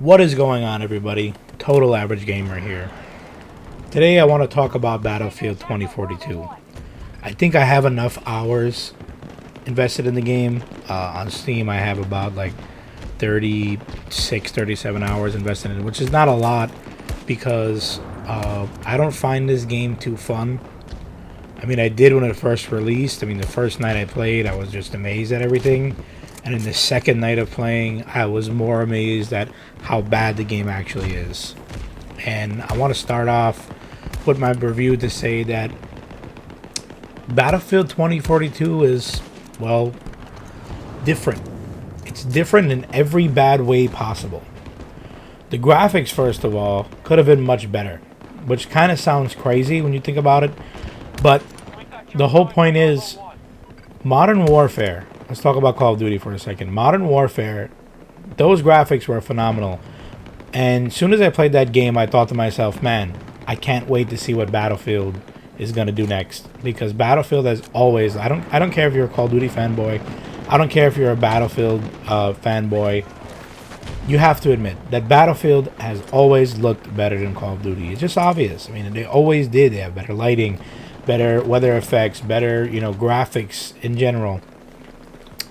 What is going on, everybody? Total Average Gamer here. Today I want to talk about Battlefield 2042. I think I have enough hours invested in the game. On Steam I have about like 36, 37 hours invested in it, which is not a lot because I don't find this game too fun. I mean, I did when it first released. I mean, the first night I played, I was just amazed at everything. And in the second night of playing, I was more amazed at how bad the game actually is. And I want to start off with my review to say that Battlefield 2042 is, well, different. It's different in every bad way possible. The graphics, first of all, could have been much better, which kind of sounds crazy when you think about it. But the whole point is, Modern Warfare, let's talk about Call of Duty for a second. Modern Warfare, those graphics were phenomenal. And as soon as I played that game, I thought to myself, man, I can't wait to see what Battlefield is going to do next. Because Battlefield has always, I don't care if you're a Call of Duty fanboy, I don't care if you're a Battlefield fanboy, you have to admit that Battlefield has always looked better than Call of Duty. It's just obvious. I mean, they always did. They have better lighting, better weather effects, better, graphics in general.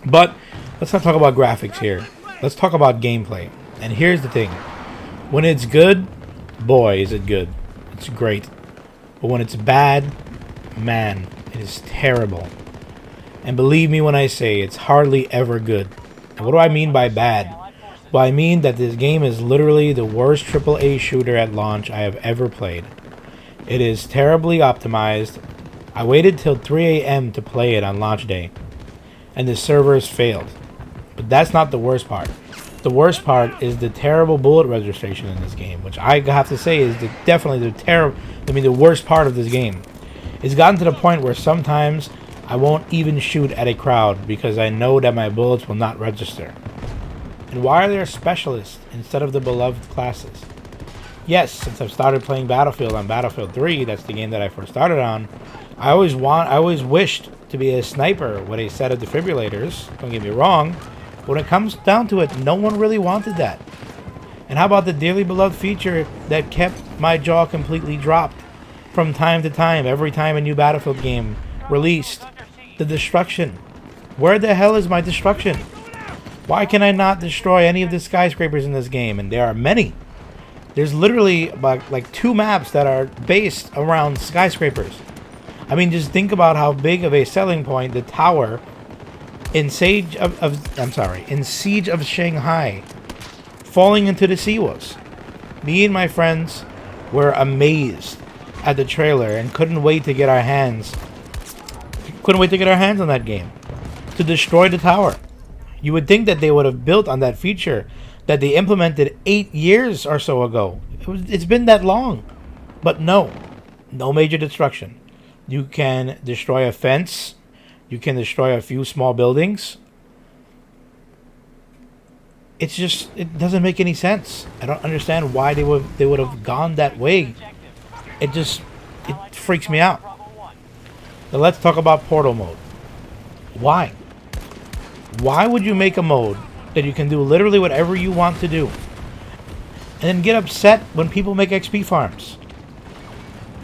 But let's not talk about graphics here. Let's talk about gameplay. And here's the thing. When it's good, boy, is it good. It's great. But when it's bad, man, it is terrible. And believe me when I say it's hardly ever good. And what do I mean by bad? Well, I mean that this game is literally the worst AAA shooter at launch I have ever played. It is terribly optimized. I waited till 3 a.m. to play it on launch day, and the servers failed. But that's not the worst part. The worst part is the terrible bullet registration in this game, which I have to say is definitely the worst part of this game. It's gotten to the point where sometimes I won't even shoot at a crowd because I know that my bullets will not register. And why are there specialists instead of the beloved classes? Yes, since I've started playing Battlefield on Battlefield 3, that's the game that I first started on, I always wished to be a sniper with a set of defibrillators. Don't get me wrong. When it comes down to it, no one really wanted that. And how about the dearly beloved feature that kept my jaw completely dropped from time to time, every time a new Battlefield game released? The destruction. Where the hell is my destruction? Why can I not destroy any of the skyscrapers in this game? And there are many. There's literally like 2 maps that are based around skyscrapers. I mean, just think about how big of a selling point the tower in Siege of Shanghai falling into the sea was. Me and my friends were amazed at the trailer and couldn't wait to get our hands on that game to destroy the tower. You would think that they would have built on that feature that they implemented 8 years or so ago. It's been that long. But no major destruction. You can destroy a fence. You can destroy a few small buildings. It doesn't make any sense. I don't understand why they would have gone that way. It freaks me out. Now let's talk about Portal mode. Why? Why would you make a mode that you can do literally whatever you want to do and then get upset when people make XP farms?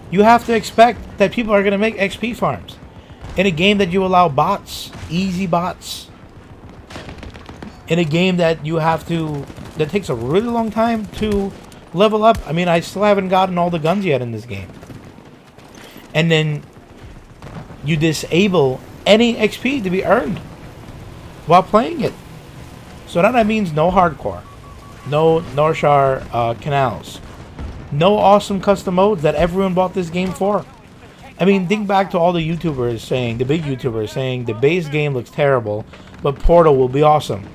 You have to expect that people are going to make XP farms in a game that you allow bots, easy bots, in a game that that takes a really long time to level up. I mean, I still haven't gotten all the guns yet in this game. And then you disable any XP to be earned while playing it. So now that means no hardcore, no Norshar canals, no awesome custom modes that everyone bought this game for. I mean, think back to all the YouTubers saying, the big YouTubers saying the base game looks terrible, but Portal will be awesome.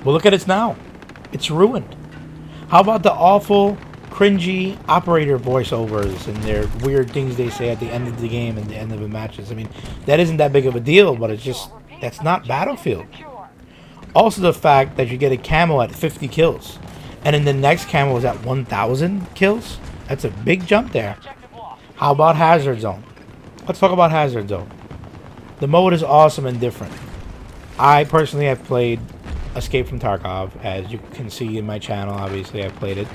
Well, look at it now. It's ruined. How about the awful, cringy operator voiceovers and their weird things they say at the end of the game and the end of the matches? I mean, that isn't that big of a deal, but that's not Battlefield. Also, the fact that you get a camo at 50 kills, and then the next camo is at 1,000 kills. That's a big jump there. How about Hazard Zone? Let's talk about Hazard Zone. The mode is awesome and different. I personally have played Escape from Tarkov, as you can see in my channel. Obviously, I played it,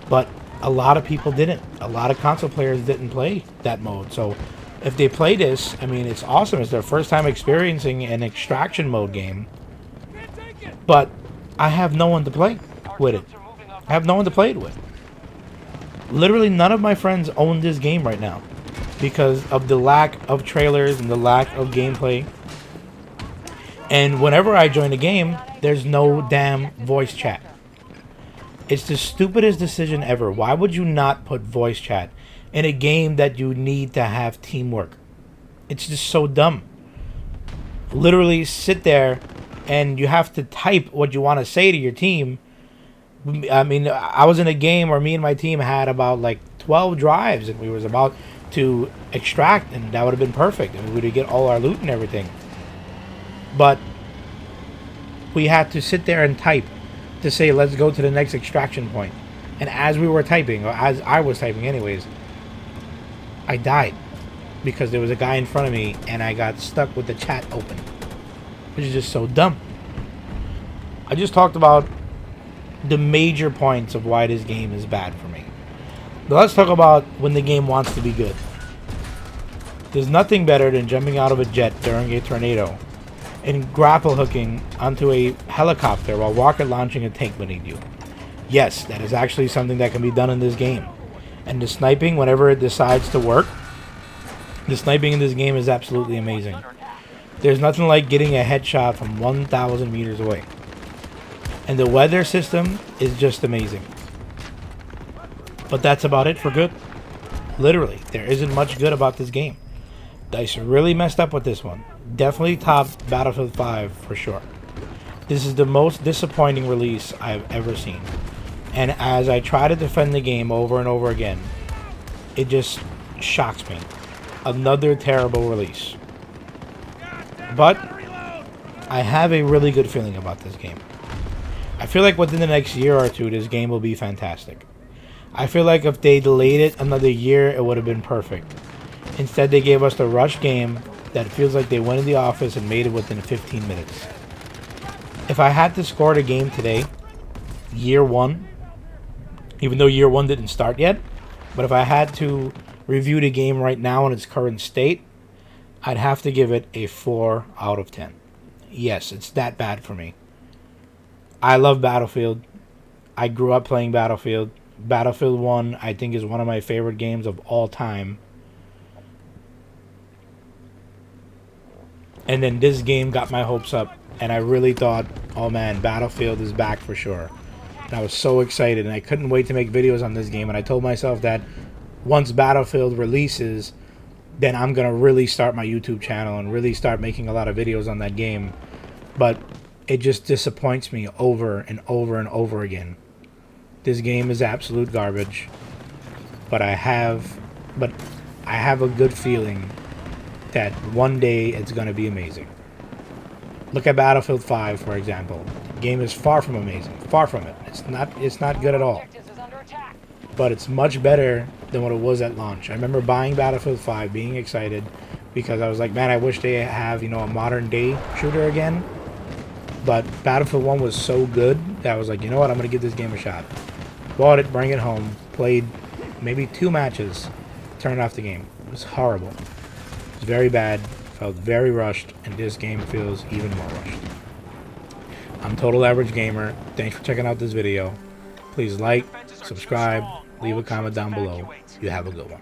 but a lot of people didn't. A lot of console players didn't play that mode. So if they play this, I mean, it's awesome. It's their first time experiencing an extraction mode game. But I have no one to play with it. I have no one to play it with. Literally none of my friends own this game right now because of the lack of trailers and the lack of gameplay. And whenever I join a game, there's no damn voice chat. It's the stupidest decision ever. Why would you not put voice chat in a game that you need to have teamwork? It's just so dumb. Literally sit there and you have to type what you want to say to your team. I mean, I was in a game where me and my team had about like 12 drives and we was about to extract, and that would have been perfect and we would get all our loot and everything. But we had to sit there and type to say, let's go to the next extraction point. And as we were typing, or as I was typing anyways, I died because there was a guy in front of me and I got stuck with the chat open, which is just so dumb. I just talked about the major points of why this game is bad for me. But let's talk about when the game wants to be good. There's nothing better than jumping out of a jet during a tornado and grapple hooking onto a helicopter while rocket launching a tank beneath you. Yes, that is actually something that can be done in this game. And the sniping, whenever it decides to work, the sniping in this game is absolutely amazing. There's nothing like getting a headshot from 1,000 meters away. And the weather system is just amazing. But that's about it for good. Literally, there isn't much good about this game. DICE really messed up with this one. Definitely top Battlefield 5 for sure. This is the most disappointing release I've ever seen. And as I try to defend the game over and over again, it just shocks me. Another terrible release. But I have a really good feeling about this game. I feel like within the next year or two, this game will be fantastic. I feel like if they delayed it another year, it would have been perfect. Instead, they gave us the rush game that feels like they went in the office and made it within 15 minutes. If I had to score the game today, year one, even though year one didn't start yet, but if I had to review the game right now in its current state, I'd have to give it a 4 out of 10. Yes, it's that bad for me. I love Battlefield. I grew up playing Battlefield. Battlefield 1, I think, is one of my favorite games of all time. And then this game got my hopes up, and I really thought, oh man, Battlefield is back for sure. And I was so excited, and I couldn't wait to make videos on this game, and I told myself that once Battlefield releases, then I'm going to really start my YouTube channel and really start making a lot of videos on that game. But it just disappoints me over and over and over again. This game is absolute garbage, but I have a good feeling that one day it's going to be amazing. Look at Battlefield 5, for example. The game is far from amazing. Far from it. It's not good at all. But it's much better than what it was at launch. I remember buying Battlefield 5, being excited, because I was like, man, I wish they have, a modern day shooter again. But Battlefield 1 was so good that I was like, you know what, I'm going to give this game a shot. Bought it, bring it home, played maybe 2 matches, turned off the game. It was horrible. It was very bad, felt very rushed, and this game feels even more rushed. I'm Total Average Gamer. Thanks for checking out this video. Please like, subscribe, leave a comment down below. You have a good one.